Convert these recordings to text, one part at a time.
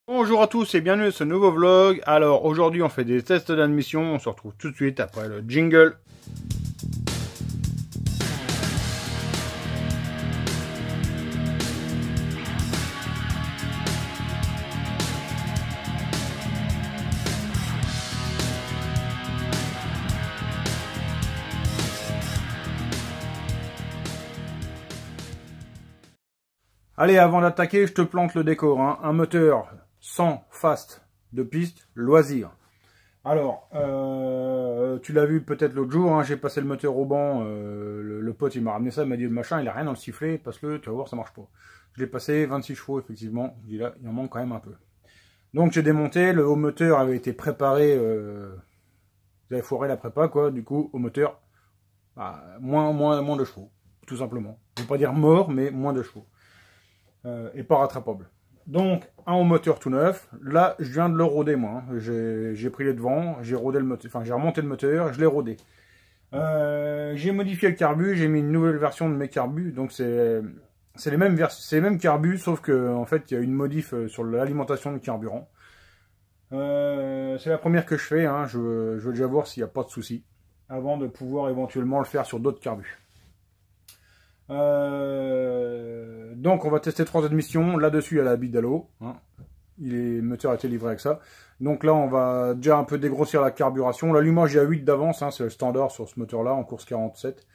Bonjour à tous et bienvenue dans ce nouveau vlog. Alors aujourd'hui on fait des tests d'admission, on se retrouve tout de suite après le jingle. Allez, avant d'attaquer, je te plante le décor, hein. Un moteur sans fast de piste, loisir. Alors, tu l'as vu peut-être l'autre jour, hein, j'ai passé le moteur au banc, le pote il m'a ramené ça, il m'a dit le machin, il a rien dans le sifflet, parce que tu vas voir ça marche pas. Je l'ai passé, 26 chevaux effectivement, je dis là, il en manque quand même un peu. Donc j'ai démonté, le haut moteur avait été préparé, vous avez foiré la prépa quoi, du coup au moteur, bah, moins de chevaux, tout simplement. Je ne veux pas dire mort, mais moins de chevaux. Et pas rattrapable. Donc un haut moteur tout neuf. Là, je viens de le roder moi. Hein. J'ai pris les devants, j'ai rodé le moteur, enfin j'ai remonté le moteur, je l'ai rodé. J'ai modifié le carbu, j'ai mis une nouvelle version de mes carbus. Donc c'est les mêmes carbus, sauf que en fait il y a une modif sur l'alimentation du carburant. C'est la première que je fais. Hein. Je veux déjà voir s'il n'y a pas de souci avant de pouvoir éventuellement le faire sur d'autres carbus. Donc on va tester 3 admissions. Là-dessus il y a la Bidalo, hein. Le moteur a été livré avec ça. Donc là on va déjà un peu dégrossir la carburation. L'allumage est à 8 d'avance, hein, c'est le standard sur ce moteur là en course 47.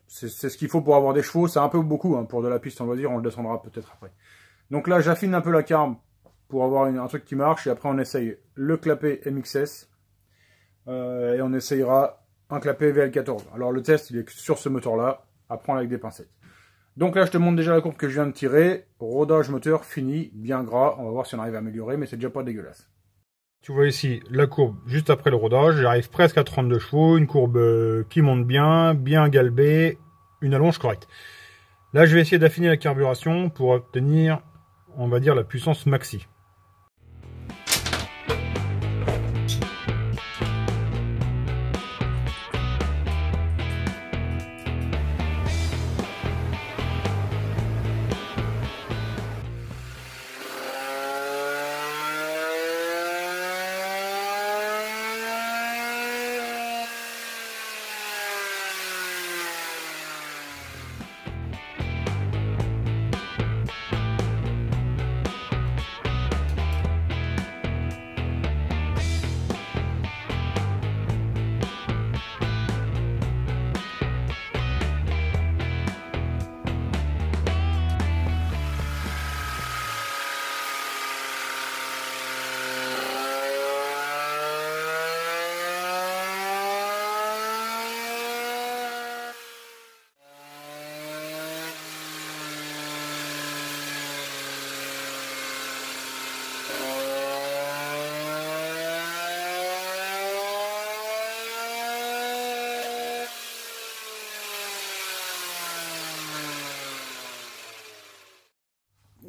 C'est ce qu'il faut pour avoir des chevaux. C'est un peu beaucoup, hein, pour de la piste on va dire. On le descendra peut-être après. Donc là j'affine un peu la carbe pour avoir un truc qui marche. Et après on essaye le clapet MXS. Et on essayera un clapet VL14. Alors le test il est sur ce moteur là, à prendre avec des pincettes. Donc là je te montre déjà la courbe que je viens de tirer. Rodage moteur fini, bien gras. On va voir si on arrive à améliorer, mais c'est déjà pas dégueulasse. Tu vois ici la courbe juste après le rodage. J'arrive presque à 32 chevaux. Une courbe qui monte bien galbée, une allonge correcte. Là je vais essayer d'affiner la carburation pour obtenir, on va dire, la puissance maxi.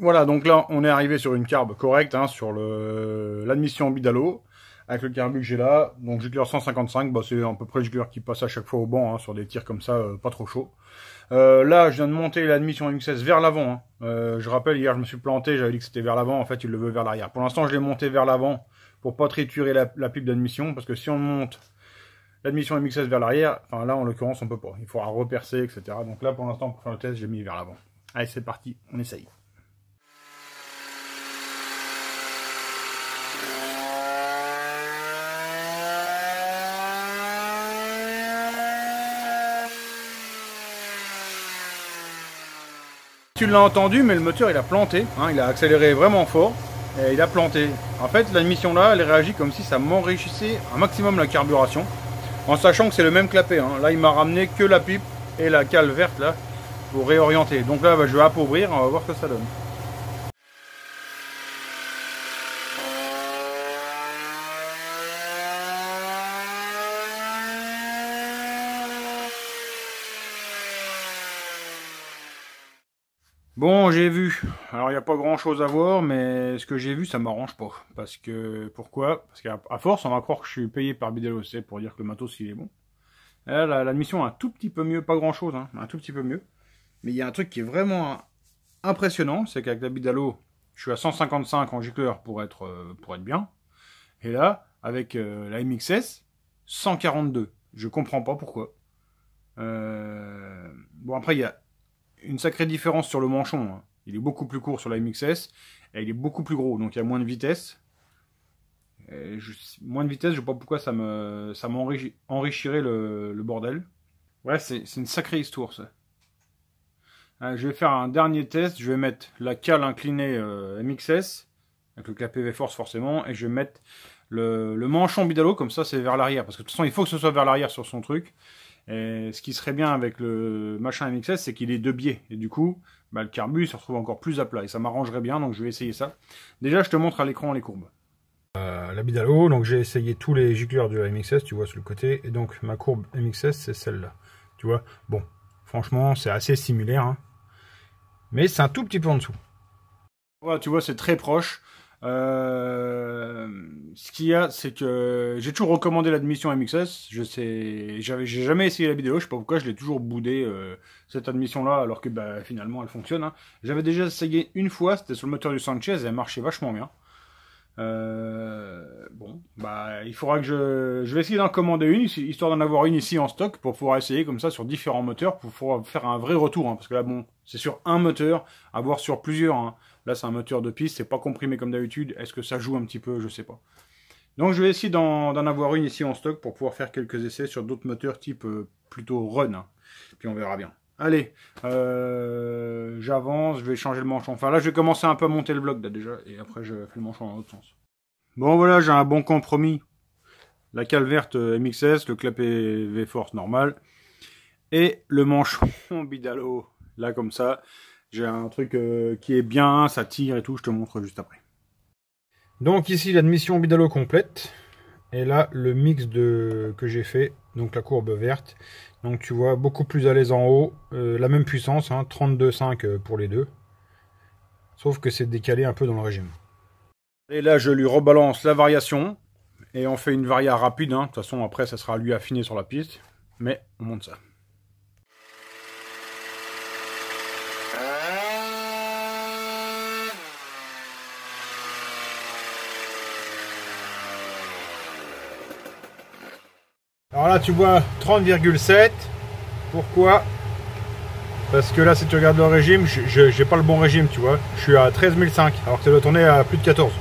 Voilà, donc là, on est arrivé sur une carbe correcte, hein, sur l'admission Bidalo, avec le carbu que j'ai là. Donc, Jugler 155, bah, c'est à peu près le Jugler qui passe à chaque fois au banc, hein, sur des tirs comme ça, pas trop chaud. Là, je viens de monter l'admission MXS vers l'avant. Hein. Je rappelle, hier, je me suis planté, j'avais dit que c'était vers l'avant, en fait, il le veut vers l'arrière. Pour l'instant, je l'ai monté vers l'avant, pour pas triturer la pipe d'admission, parce que si on monte l'admission MXS vers l'arrière, enfin là, en l'occurrence, on peut pas. Il faudra repercer, etc. Donc là, pour l'instant, pour faire le test, j'ai mis vers l'avant. Allez, c'est parti, on essaye. Tu l'as entendu, mais le moteur il a planté, hein, il a accéléré vraiment fort et il a planté. En fait, l'admission là, elle réagit comme si ça m'enrichissait un maximum la carburation, en sachant que c'est le même clapet. Hein. Là, il m'a ramené que la pipe et la cale verte là pour réorienter. Donc là, bah, je vais appauvrir, on va voir ce que ça donne. Bon, j'ai vu. Alors, il n'y a pas grand-chose à voir, mais ce que j'ai vu, ça m'arrange pas. Parce que, pourquoi? Parce qu'à force, on va croire que je suis payé par Bidalo, c'est pour dire que le matos, il est bon. Là, l'admission est un tout petit peu mieux, pas grand-chose, hein, un tout petit peu mieux. Mais il y a un truc qui est vraiment impressionnant, c'est qu'avec la Bidalo, Je suis à 155 en gicleur pour être bien. Et là, avec la MXS, 142. Je comprends pas pourquoi. Bon, après, il y a une sacrée différence sur le manchon. Hein. Il est beaucoup plus court sur la MXS et il est beaucoup plus gros. Donc, il y a moins de vitesse. Moins de vitesse, je sais pas pourquoi ça m'enrichirait le bordel. Ouais, c'est une sacrée histoire, ça. Je vais faire un dernier test. Je vais mettre la cale inclinée MXS avec le clapet V-Force forcément. Et je vais mettre le manchon Bidalo, comme ça c'est vers l'arrière. Parce que de toute façon, il faut que ce soit vers l'arrière sur son truc. Et ce qui serait bien avec le machin MXS, c'est qu'il est de biais. Et du coup, bah, le carbu se retrouve encore plus à plat. Et ça m'arrangerait bien, donc je vais essayer ça. Déjà, je te montre à l'écran les courbes. La Bidalo, donc j'ai essayé tous les gicleurs du MXS, tu vois, sur le côté. Et donc, ma courbe MXS, c'est celle-là. Tu vois, bon, franchement, c'est assez similaire. Hein. Mais c'est un tout petit peu en dessous. Voilà, tu vois, c'est très proche. Ce qu'il y a, c'est que j'ai toujours recommandé l'admission MXS. J'ai jamais essayé la vidéo, je sais pas pourquoi, je l'ai toujours boudé cette admission-là, alors que bah, finalement elle fonctionne. Hein. J'avais déjà essayé une fois, c'était sur le moteur du Sanchez, et elle marchait vachement bien. Bon, bah il faudra que je vais essayer d'en commander une, histoire d'en avoir une ici en stock pour pouvoir essayer comme ça sur différents moteurs pour pouvoir faire un vrai retour. Hein, parce que là, bon, c'est sur un moteur, à voir sur plusieurs. Hein. Là, c'est un moteur de piste, c'est pas comprimé comme d'habitude. Est-ce que ça joue un petit peu? Je sais pas. Donc, je vais essayer d'en avoir une ici en stock pour pouvoir faire quelques essais sur d'autres moteurs type plutôt run. Hein. Puis on verra bien. Allez, j'avance, je vais changer le manchon. Enfin là, je vais commencer un peu à monter le bloc là, déjà, et après je fais le manchon dans l'autre sens. Bon voilà, j'ai un bon compromis. La cale verte MXS, le clapet V-Force normal, et le manchon Bidalo. Là comme ça, j'ai un truc qui est bien, ça tire et tout, je te montre juste après. Donc ici l'admission Bidalo complète. Et là, le mix que j'ai fait, donc la courbe verte. Donc tu vois, beaucoup plus à l'aise en haut, la même puissance, hein, 32,5 pour les deux. Sauf que c'est décalé un peu dans le régime. Et là, je lui rebalance la variation. Et on fait une varia rapide. Hein. De toute façon, après, ça sera à lui affiner sur la piste. Mais on monte ça. Alors là, tu vois 30,7. Pourquoi? Parce que là, si tu regardes le régime, j'ai pas le bon régime, tu vois. Je suis à 13,500, alors que ça doit tourner à plus de 14.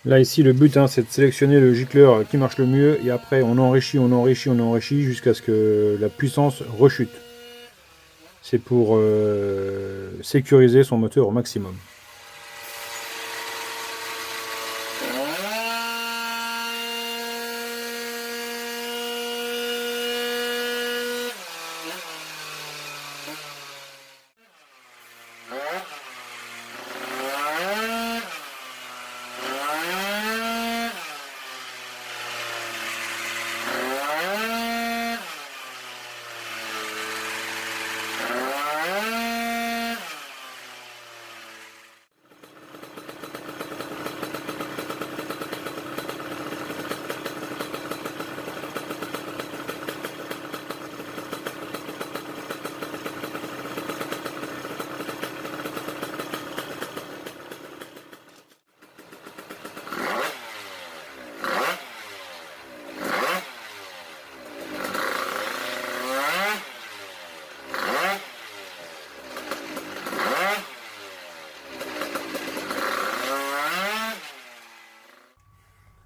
Là ici le but hein, c'est de sélectionner le gicleur qui marche le mieux et après on enrichit jusqu'à ce que la puissance rechute. C'est pour sécuriser son moteur au maximum.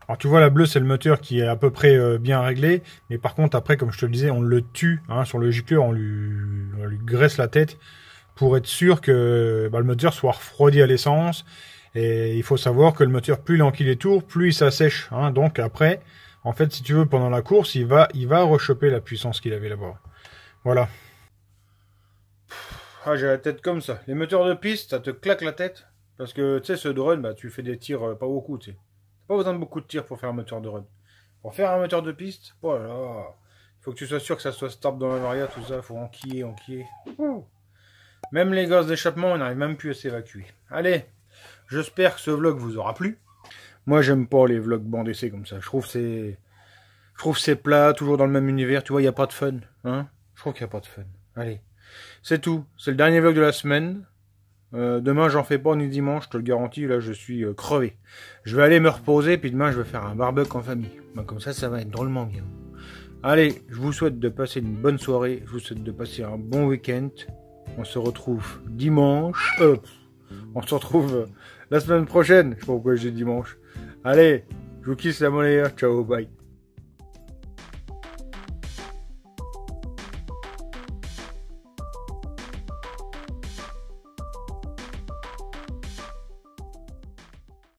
Alors tu vois la bleue c'est le moteur qui est à peu près bien réglé, mais par contre après comme je te le disais on le tue hein, sur le gicleur, on lui graisse la tête pour être sûr que le moteur soit refroidi à l'essence. Et il faut savoir que le moteur plus lent qu'il est tour, plus il s'assèche. Hein, donc après, en fait si tu veux pendant la course il va rechoper la puissance qu'il avait là-bas. Voilà. Ah j'ai la tête comme ça. Les moteurs de piste ça te claque la tête. Parce que tu sais ce de run bah, tu fais des tirs pas beaucoup tu sais. Pas besoin de beaucoup de tir pour faire un moteur de run. Pour faire un moteur de piste, voilà, il faut que tu sois sûr que ça soit stable dans la varia, tout ça, il faut enquiller. Même les gaz d'échappement, on n'arrive même plus à s'évacuer. Allez, J'espère que ce vlog vous aura plu. Moi, j'aime pas les vlogs bande essai comme ça. Je trouve c'est plat, toujours dans le même univers. Tu vois, il n'y a pas de fun. Hein, je trouve qu'il n'y a pas de fun. Allez, c'est tout. C'est le dernier vlog de la semaine. Demain, j'en fais pas ni dimanche, je te le garantis. Là, je suis crevé. Je vais aller me reposer, puis demain, je vais faire un barbecue en famille. Ben, comme ça va être drôlement bien. Allez, je vous souhaite de passer une bonne soirée. Je vous souhaite de passer un bon week-end. On se retrouve dimanche. On se retrouve la semaine prochaine. Je sais pas pourquoi j'ai dimanche. Allez, je vous kisse la monnaie. Ciao, bye.